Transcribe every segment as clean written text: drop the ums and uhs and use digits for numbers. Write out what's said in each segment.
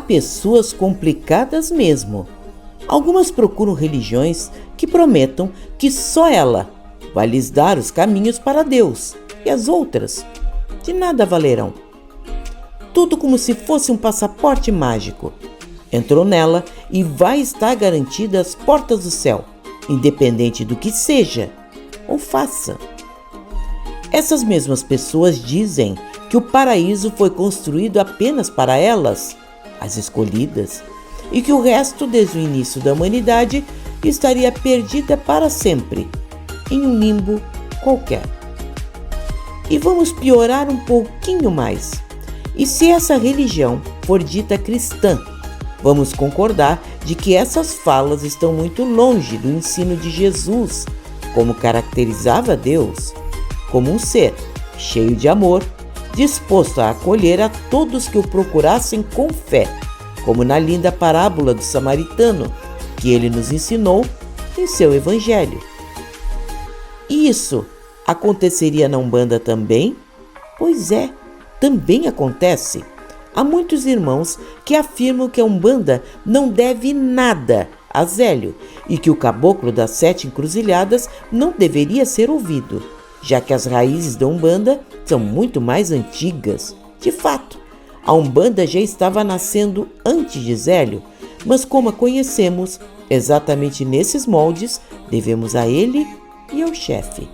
pessoas complicadas mesmo. Algumas procuram religiões que prometam que só ela vai lhes dar os caminhos para Deus, e as outras de nada valerão. Tudo como se fosse um passaporte mágico. Entrou nela e vai estar garantida às portas do céu, independente do que seja ou faça. Essas mesmas pessoas dizem que o paraíso foi construído apenas para elas, as escolhidas, e que o resto, desde o início da humanidade, estaria perdida para sempre, em um limbo qualquer. E vamos piorar um pouquinho mais. E se essa religião for dita cristã, vamos concordar de que essas falas estão muito longe do ensino de Jesus, como caracterizava Deus, como um ser cheio de amor, disposto a acolher a todos que o procurassem com fé, como na linda parábola do samaritano, que ele nos ensinou em seu evangelho. E isso aconteceria na Umbanda também? Pois é, também acontece. Há muitos irmãos que afirmam que a Umbanda não deve nada a Zélio e que o caboclo das 7 encruzilhadas não deveria ser ouvido, já que as raízes da Umbanda são muito mais antigas. De fato, a Umbanda já estava nascendo antes de Zélio, mas como a conhecemos exatamente nesses moldes, devemos a ele e ao chefe.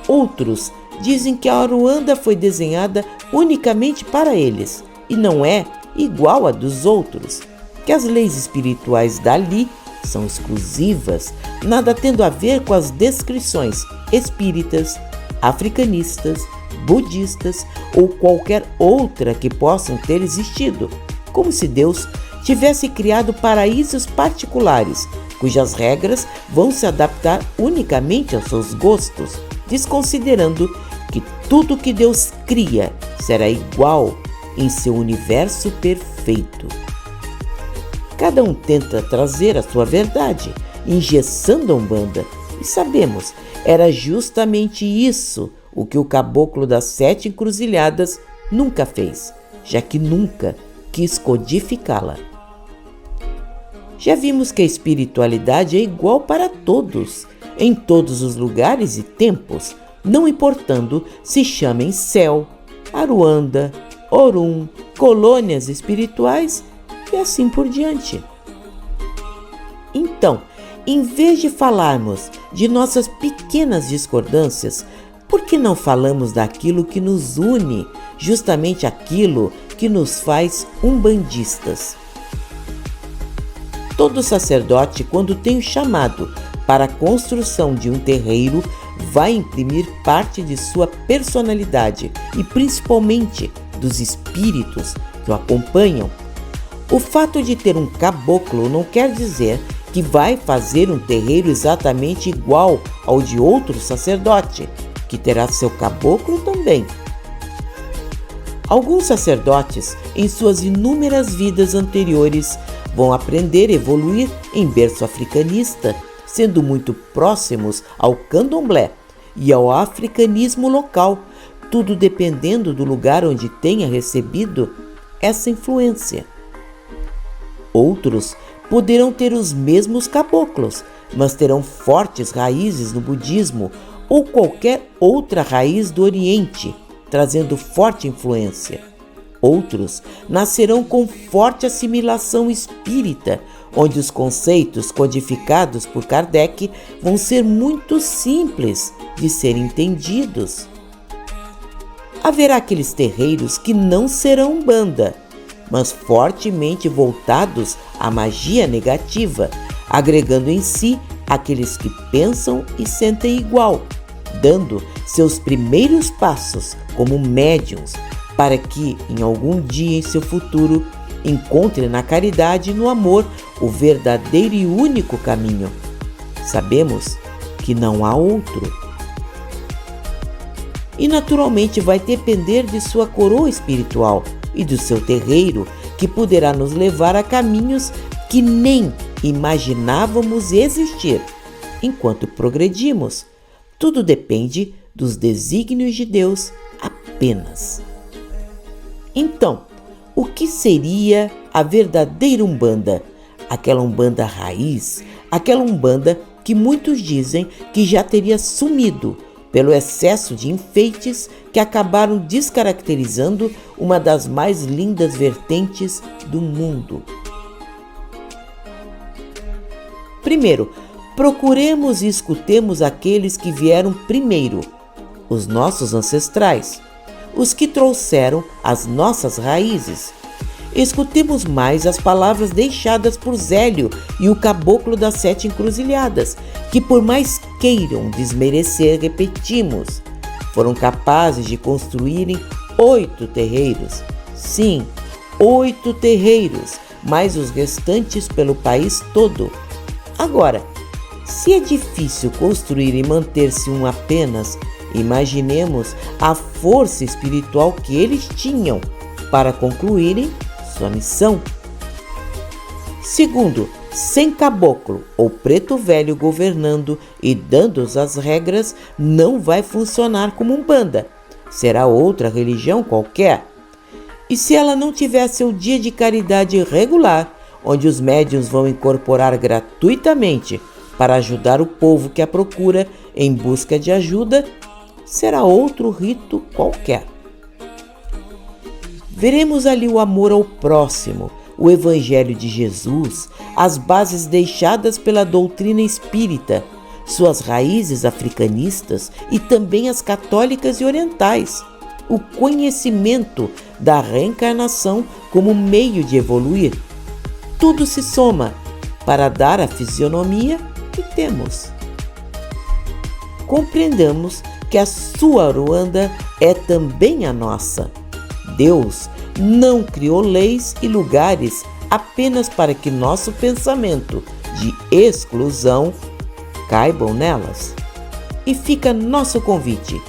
Outros dizem que a Aruanda foi desenhada unicamente para eles e não é igual à dos outros, que as leis espirituais dali são exclusivas, nada tendo a ver com as descrições espíritas, africanistas, budistas ou qualquer outra que possam ter existido, como se Deus tivesse criado paraísos particulares, cujas regras vão se adaptar unicamente aos seus gostos, desconsiderando que tudo que Deus cria será igual em seu universo perfeito. Cada um tenta trazer a sua verdade, engessando a Umbanda, e sabemos, era justamente isso o que o caboclo das 7 encruzilhadas nunca fez, já que nunca quis codificá-la. Já vimos que a espiritualidade é igual para todos, em todos os lugares e tempos, não importando se chamem céu, Aruanda, Orum, colônias espirituais e assim por diante. Então, em vez de falarmos de nossas pequenas discordâncias, por que não falamos daquilo que nos une, justamente aquilo que nos faz umbandistas? Todo sacerdote, quando tem o chamado para a construção de um terreiro, vai imprimir parte de sua personalidade e principalmente dos espíritos que o acompanham. O fato de ter um caboclo não quer dizer que vai fazer um terreiro exatamente igual ao de outro sacerdote, que terá seu caboclo também. Alguns sacerdotes, em suas inúmeras vidas anteriores, vão aprender a evoluir em berço africanista, sendo muito próximos ao candomblé e ao africanismo local, tudo dependendo do lugar onde tenha recebido essa influência. Outros poderão ter os mesmos caboclos, mas terão fortes raízes no budismo ou qualquer outra raiz do Oriente, trazendo forte influência. Outros nascerão com forte assimilação espírita, onde os conceitos codificados por Kardec vão ser muito simples de serem entendidos. Haverá aqueles terreiros que não serão Umbanda, mas fortemente voltados à magia negativa, agregando em si aqueles que pensam e sentem igual, dando seus primeiros passos como médiuns, para que, em algum dia em seu futuro, encontre na caridade e no amor o verdadeiro e único caminho. Sabemos que não há outro. E naturalmente vai depender de sua coroa espiritual e do seu terreiro, que poderá nos levar a caminhos que nem imaginávamos existir, enquanto progredimos. Tudo depende dos desígnios de Deus apenas. Então, o que seria a verdadeira Umbanda? Aquela Umbanda raiz, aquela Umbanda que muitos dizem que já teria sumido pelo excesso de enfeites que acabaram descaracterizando uma das mais lindas vertentes do mundo. Primeiro, procuremos e escutemos aqueles que vieram primeiro, os nossos ancestrais, os que trouxeram as nossas raízes. Escutemos mais as palavras deixadas por Zélio e o caboclo das 7 encruzilhadas, que por mais queiram desmerecer, repetimos, foram capazes de construírem 8 terreiros. Sim, 8 terreiros, mais os restantes pelo país todo. Agora, se é difícil construir e manter-se um apenas, imaginemos a força espiritual que eles tinham para concluírem sua missão. Segundo, sem caboclo ou preto velho governando e dando as regras, não vai funcionar como Umbanda. Será outra religião qualquer. E se ela não tiver seu dia de caridade regular, onde os médiuns vão incorporar gratuitamente para ajudar o povo que a procura em busca de ajuda, será outro rito qualquer. Veremos ali o amor ao próximo, o Evangelho de Jesus, as bases deixadas pela doutrina espírita, suas raízes africanistas e também as católicas e orientais, o conhecimento da reencarnação como meio de evoluir. Tudo se soma para dar a fisionomia que temos. Compreendamos que a sua Ruanda é também a nossa. Deus não criou leis e lugares apenas para que nosso pensamento de exclusão caibam nelas. E fica nosso convite.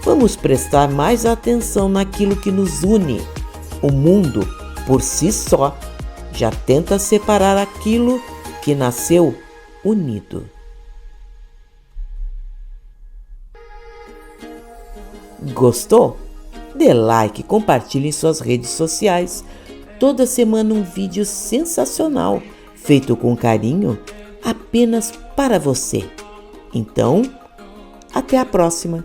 Vamos prestar mais atenção naquilo que nos une. O mundo, por si só, já tenta separar aquilo que nasceu unido. Gostou? Dê like, compartilhe em suas redes sociais. Toda semana um vídeo sensacional, feito com carinho, apenas para você. Então, até a próxima!